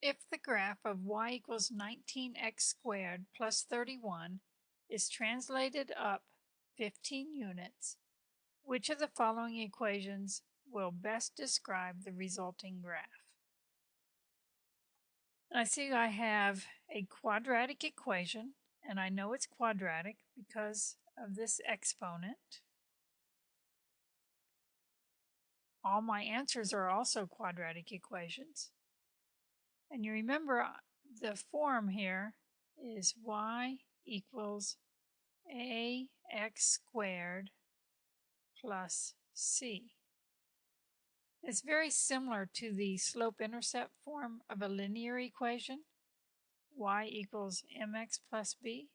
If the graph of y equals 19x squared plus 31 is translated up 15 units, which of the following equations will best describe the resulting graph? And I see I have a quadratic equation, and I know it's quadratic because of this exponent. All my answers are also quadratic equations. And you remember the form here is y equals ax squared plus c. It's very similar to the slope-intercept form of a linear equation, y equals mx plus b.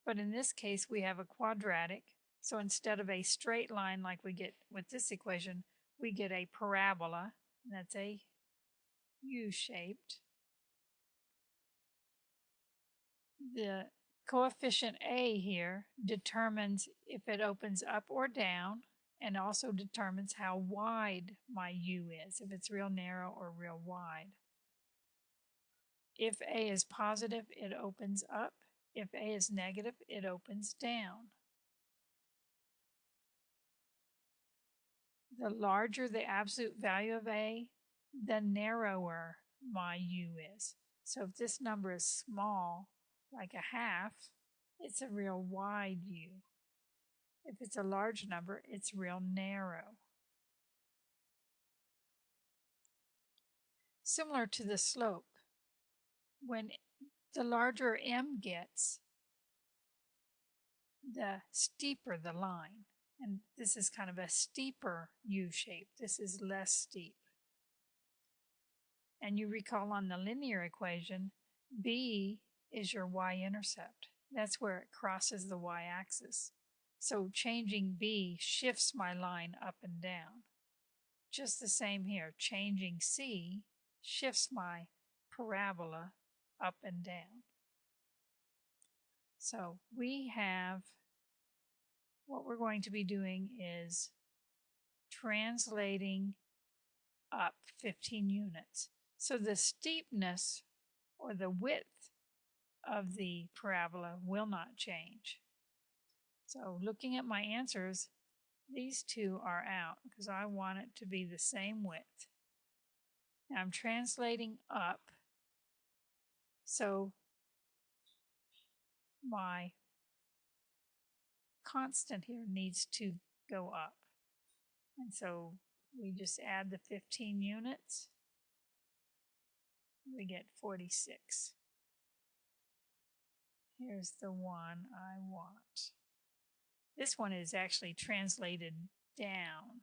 But in this case, we have a quadratic, so instead of a straight line like we get with this equation, we get a parabola, and that's a U-shaped. The coefficient a here determines if it opens up or down, and also determines how wide my U is, if it's real narrow or real wide. If a is positive, it opens up. If a is negative, it opens down. The larger the absolute value of a, the narrower my U is. So if this number is small, like a half, it's a real wide U. If it's a large number, it's real narrow. Similar to the slope, when the larger m gets, the steeper the line. And this is kind of a steeper U shape. This is less steep. And you recall on the linear equation, b is your y-intercept. That's where it crosses the y-axis. So changing b shifts my line up and down. Just the same here, changing c shifts my parabola up and down. So we have, what we're going to be doing is translating up 15 units. So the steepness or the width of the parabola will not change. So looking at my answers, these two are out because I want it to be the same width. Now I'm translating up, so my constant here needs to go up. And so we just add the 15 units. We get 46. Here's the one I want. This one is actually translated down.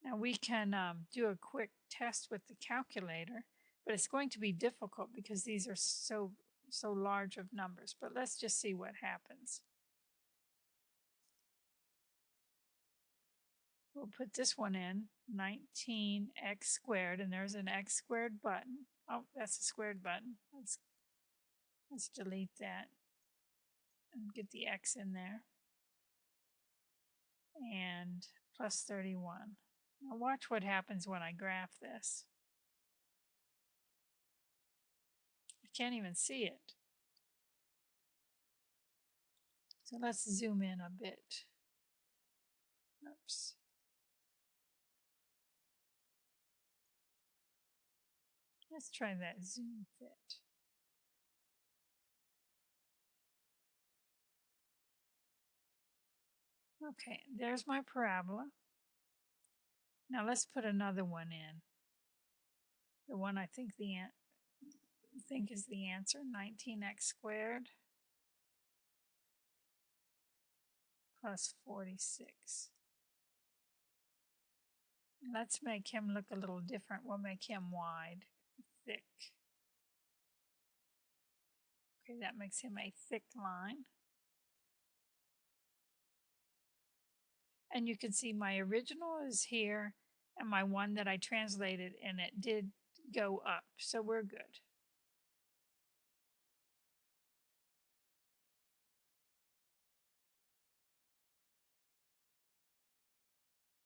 Now we can do a quick test with the calculator, but it's going to be difficult because these are so large of numbers. But let's just see what happens. We'll put this one in, 19x squared, and there's an x squared button. Oh, that's a squared button. Let's delete that and get the x in there. And plus 31. Now watch what happens when I graph this. I can't even see it. So let's zoom in a bit. Oops. Let's try that zoom fit. Okay, there's my parabola. Now let's put another one in. The one I think is the answer, 19x squared plus 46. Let's make him look a little different. We'll make him wide, thick. Okay, that makes him a thick line. And you can see my original is here and my one that I translated, and it did go up, so we're good.